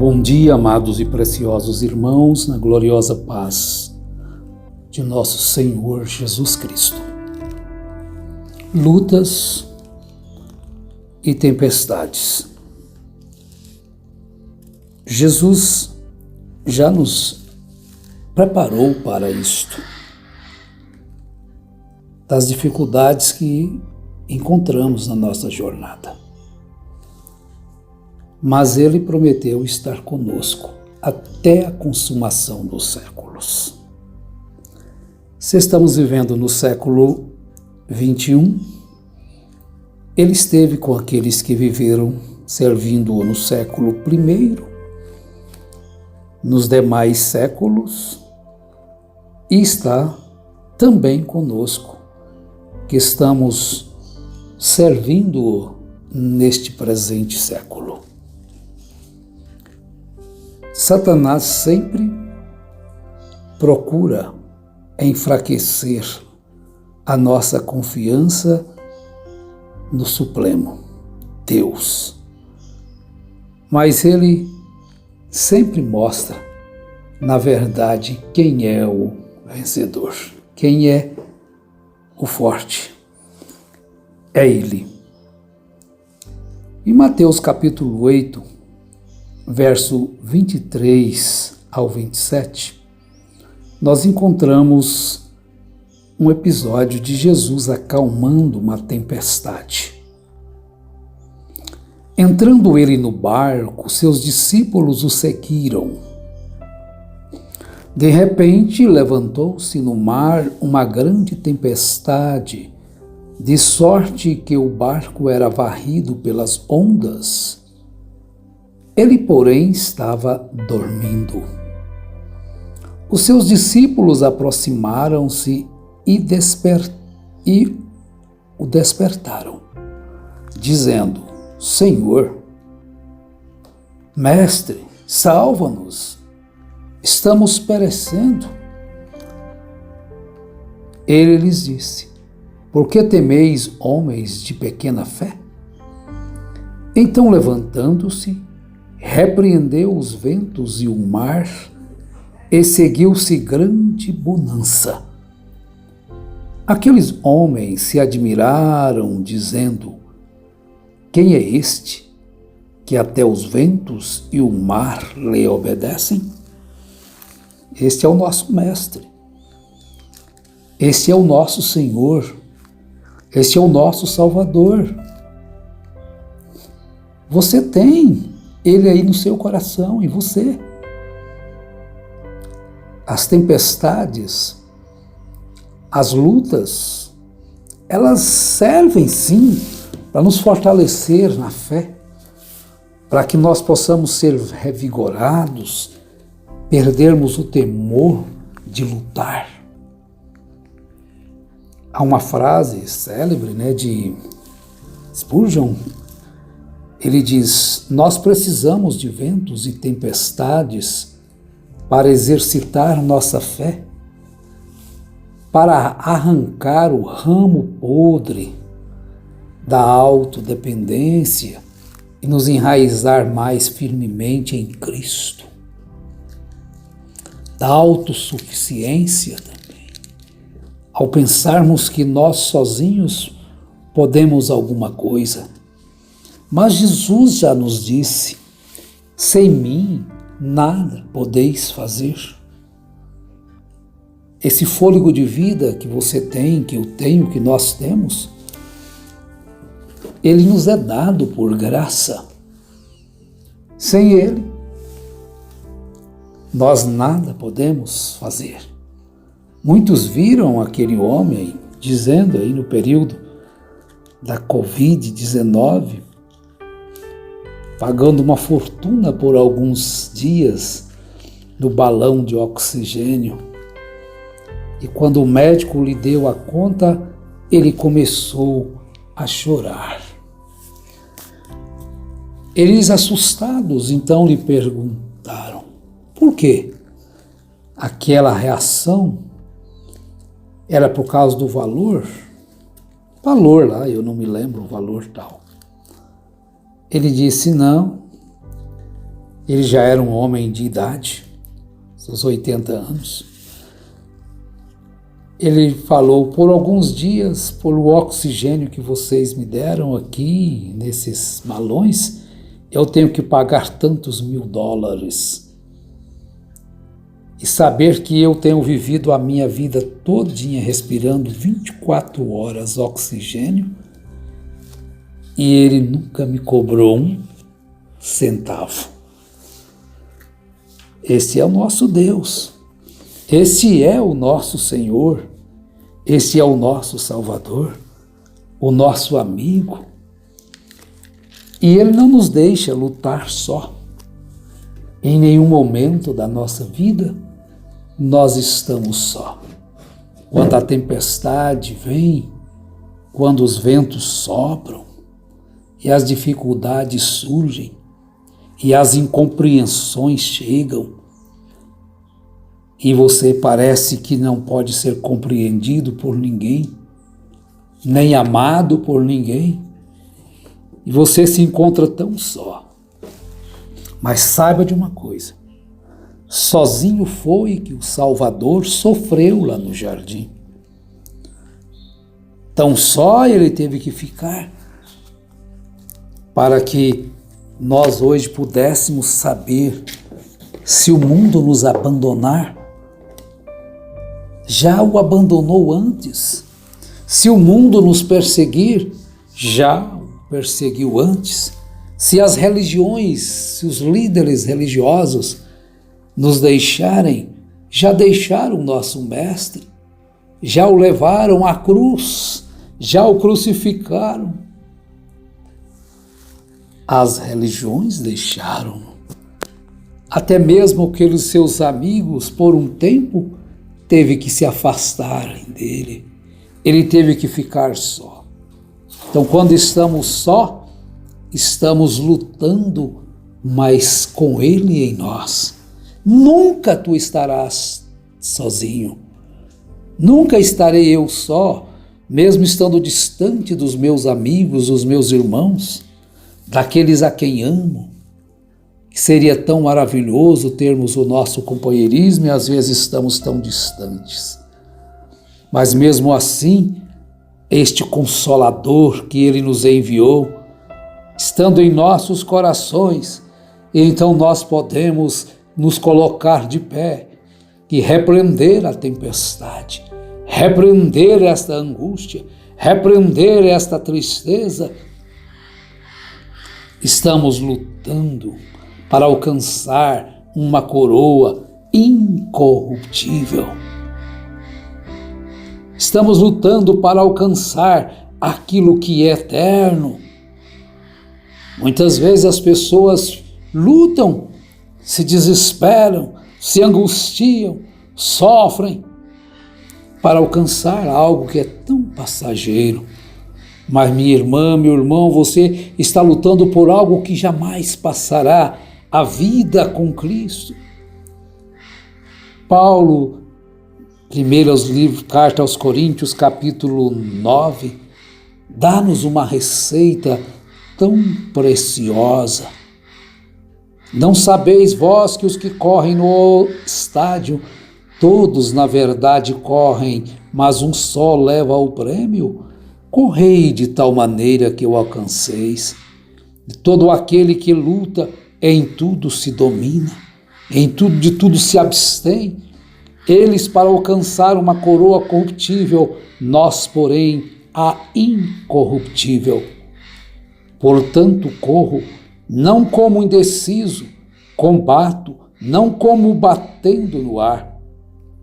Bom dia, amados e preciosos irmãos, na gloriosa paz de nosso Senhor Jesus Cristo. Lutas e tempestades. Jesus já nos preparou para isto, das dificuldades que encontramos na nossa jornada. Mas Ele prometeu estar conosco até a consumação dos séculos. Se estamos vivendo no século 21, Ele esteve com aqueles que viveram servindo-o no século I, nos demais séculos, e está também conosco, que estamos servindo-o neste presente século. Satanás sempre procura enfraquecer a nossa confiança no Supremo, Deus. Mas ele sempre mostra, na verdade, quem é o vencedor, quem é o forte. É Ele. Em Mateus capítulo 8, verso 23 ao 27, nós encontramos um episódio de Jesus acalmando uma tempestade. Entrando ele no barco, seus discípulos o seguiram. De repente, levantou-se no mar uma grande tempestade, de sorte que o barco era varrido pelas ondas. Ele, porém, estava dormindo. Os seus discípulos aproximaram-se e o despertaram, dizendo: Senhor, Mestre, salva-nos, estamos perecendo. Ele lhes disse: Por que temeis, homens de pequena fé? Então, levantando-se, repreendeu os ventos e o mar, e seguiu-se grande bonança. Aqueles homens se admiraram, dizendo: Quem é este, que até os ventos e o mar lhe obedecem? Este é o nosso Mestre. Este é o nosso Senhor. Este é o nosso Salvador. Você tem Ele aí no seu coração, em você. As tempestades, as lutas, elas servem sim para nos fortalecer na fé, para que nós possamos ser revigorados, perdermos o temor de lutar. Há uma frase célebre, de Spurgeon. Ele diz: nós precisamos de ventos e tempestades para exercitar nossa fé, para arrancar o ramo podre da autodependência e nos enraizar mais firmemente em Cristo, da autossuficiência também, ao pensarmos que nós sozinhos podemos alguma coisa. Mas Jesus já nos disse: sem mim nada podeis fazer. Esse fôlego de vida que você tem, que eu tenho, que nós temos, ele nos é dado por graça. Sem ele, nós nada podemos fazer. Muitos viram aquele homem dizendo aí no período da Covid-19, pagando uma fortuna por alguns dias no balão de oxigênio. E quando o médico lhe deu a conta, ele começou a chorar. Eles, assustados, então lhe perguntaram: por quê? Aquela reação era por causa do valor? Valor lá, eu não me lembro o valor tal. Ele disse: não, Ele já era um homem de idade, seus 80 anos. Ele falou: por alguns dias, pelo oxigênio que vocês me deram aqui, nesses balões, eu tenho que pagar tantos $1.000. E saber que eu tenho vivido a minha vida todinha respirando 24 horas oxigênio e ele nunca me cobrou um centavo. Esse é o nosso Deus, esse é o nosso Senhor, esse é o nosso Salvador, o nosso amigo. E Ele não nos deixa lutar só. Em nenhum momento da nossa vida nós estamos só. Quando a tempestade vem, quando os ventos sopram e as dificuldades surgem e as incompreensões chegam e você parece que não pode ser compreendido por ninguém, nem amado por ninguém, e você se encontra tão só. Mas saiba de uma coisa: sozinho foi que o Salvador sofreu lá no jardim. Tão só ele teve que ficar para que nós hoje pudéssemos saber: se o mundo nos abandonar, já o abandonou antes. Se o mundo nos perseguir, já o perseguiu antes. Se as religiões, se os líderes religiosos nos deixarem, já deixaram o nosso mestre, já o levaram à cruz, já o crucificaram. As religiões deixaram. Até mesmo aqueles seus amigos, por um tempo, teve que se afastarem dele. Ele teve que ficar só. Então, quando estamos só, estamos lutando, mas com Ele em nós. Nunca tu estarás sozinho. Nunca estarei eu só, mesmo estando distante dos meus amigos, dos meus irmãos, daqueles a quem amo. Que seria tão maravilhoso termos o nosso companheirismo e às vezes estamos tão distantes. Mas mesmo assim, este Consolador que Ele nos enviou, estando em nossos corações, então nós podemos nos colocar de pé e repreender a tempestade, repreender esta angústia, repreender esta tristeza. Estamos lutando para alcançar uma coroa incorruptível. Estamos lutando para alcançar aquilo que é eterno. Muitas vezes as pessoas lutam, se desesperam, se angustiam, sofrem para alcançar algo que é tão passageiro. Mas minha irmã, meu irmão, você está lutando por algo que jamais passará, a vida com Cristo. Paulo, primeiros livros, carta aos Coríntios, capítulo 9, dá-nos uma receita tão preciosa. Não sabeis vós que os que correm no estádio, todos na verdade correm, mas um só leva o prêmio? Correi de tal maneira que o alcanceis. E todo aquele que luta, em tudo se domina, de tudo se abstém. Eles para alcançar uma coroa corruptível, nós, porém, a incorruptível. Portanto, corro, não como indeciso, combato, não como batendo no ar.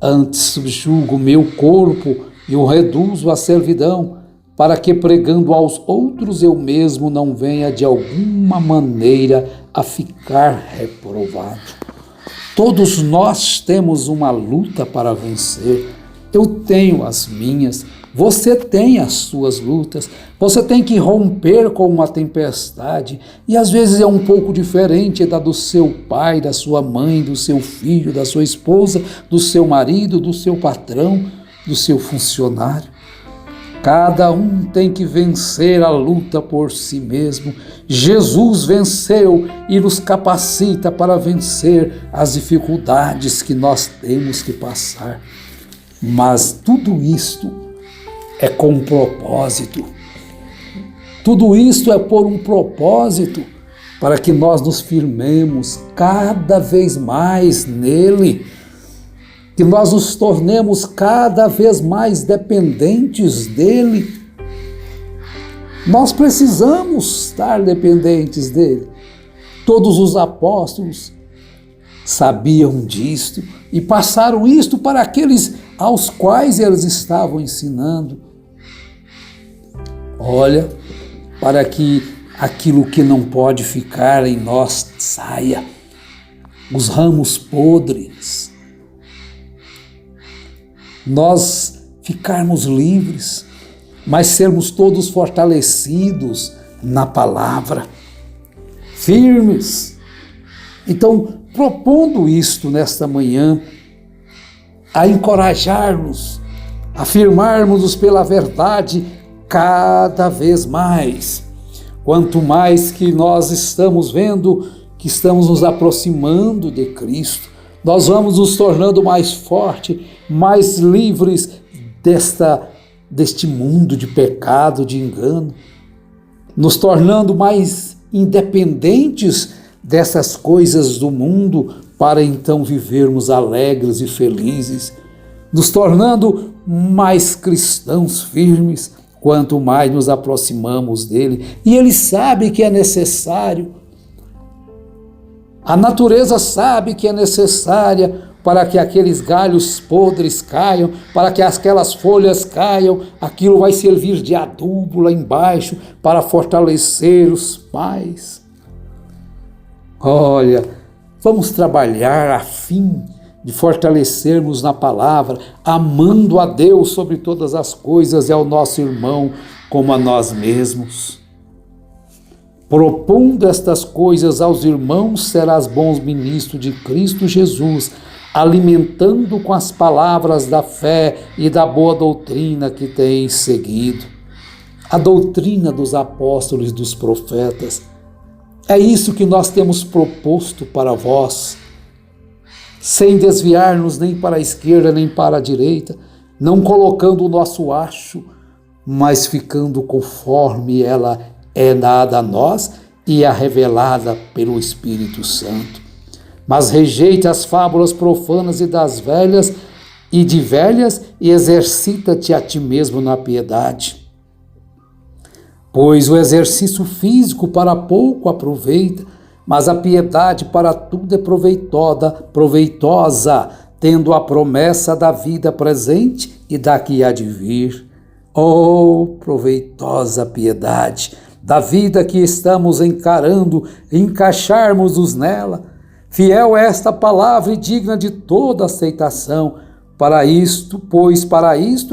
Antes subjugo meu corpo e o reduzo à servidão, para que pregando aos outros eu mesmo não venha de alguma maneira a ficar reprovado. Todos nós temos uma luta para vencer. Eu tenho as minhas, você tem as suas lutas, você tem que romper com uma tempestade, e às vezes é um pouco diferente da do seu pai, da sua mãe, do seu filho, da sua esposa, do seu marido, do seu patrão, do seu funcionário. Cada um tem que vencer a luta por si mesmo. Jesus venceu e nos capacita para vencer as dificuldades que nós temos que passar. Mas tudo isto é com um propósito. Tudo isto é por um propósito, para que nós nos firmemos cada vez mais nele, que nós nos tornemos cada vez mais dependentes dele. Nós precisamos estar dependentes dele. Todos os apóstolos sabiam disto e passaram isto para aqueles aos quais eles estavam ensinando. Olha, para que aquilo que não pode ficar em nós saia, os ramos podres, nós ficarmos livres, mas sermos todos fortalecidos na palavra, firmes. Então, propondo isto nesta manhã, a encorajar-nos, a firmarmos-nos pela verdade cada vez mais. Quanto mais que nós estamos vendo que estamos nos aproximando de Cristo, nós vamos nos tornando mais fortes, mais livres deste mundo de pecado, de engano, nos tornando mais independentes dessas coisas do mundo, para então vivermos alegres e felizes, nos tornando mais cristãos firmes, quanto mais nos aproximamos dele. E ele sabe que é necessário. A natureza sabe que é necessária para que aqueles galhos podres caiam, para que aquelas folhas caiam. Aquilo vai servir de adubo lá embaixo para fortalecer os pais. Olha, vamos trabalhar a fim de fortalecermos na palavra, amando a Deus sobre todas as coisas e ao nosso irmão como a nós mesmos. Propondo estas coisas aos irmãos, serás bons ministros de Cristo Jesus, alimentando com as palavras da fé e da boa doutrina que tens seguido. A doutrina dos apóstolos e dos profetas. É isso que nós temos proposto para vós, sem desviar-nos nem para a esquerda nem para a direita, não colocando o nosso acho, mas ficando conforme ela é dada a nós e é revelada pelo Espírito Santo. Mas rejeita as fábulas profanas e das velhas e de velhas e exercita-te a ti mesmo na piedade. Pois o exercício físico para pouco aproveita, mas a piedade para tudo é proveitosa, tendo a promessa da vida presente e da que há de vir. Oh, proveitosa piedade, da vida que estamos encarando, encaixarmos-nos nela. Fiel é esta palavra e digna de toda aceitação. Para isto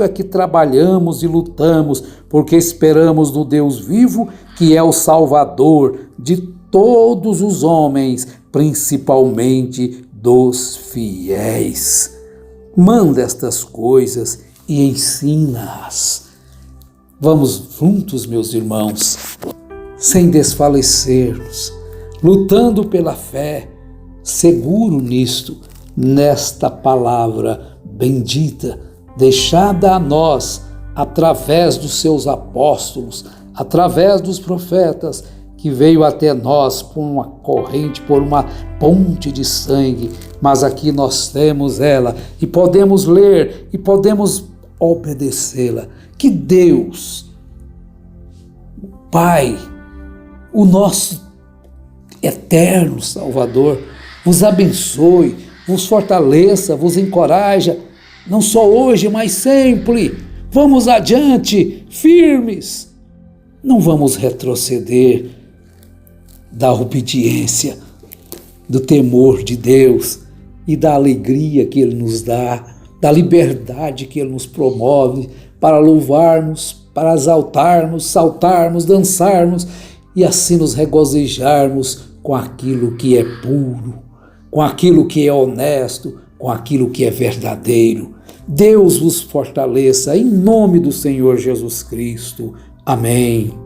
é que trabalhamos e lutamos, porque esperamos no Deus vivo, que é o Salvador de todos os homens, principalmente dos fiéis. Manda estas coisas e ensina-as. Vamos juntos, meus irmãos, sem desfalecermos, lutando pela fé, seguro nisto, nesta palavra bendita, deixada a nós através dos seus apóstolos, através dos profetas, que veio até nós por uma corrente, por uma ponte de sangue, mas aqui nós temos ela e podemos ler e podemos obedecê-la. Que Deus, o Pai, o nosso eterno Salvador, vos abençoe, vos fortaleça, vos encoraja, não só hoje, mas sempre. Vamos adiante, firmes. Não vamos retroceder da obediência, do temor de Deus e da alegria que Ele nos dá, da liberdade que Ele nos promove para louvarmos, para exaltarmos, saltarmos, dançarmos e assim nos regozijarmos com aquilo que é puro, com aquilo que é honesto, com aquilo que é verdadeiro. Deus vos fortaleça, em nome do Senhor Jesus Cristo. Amém.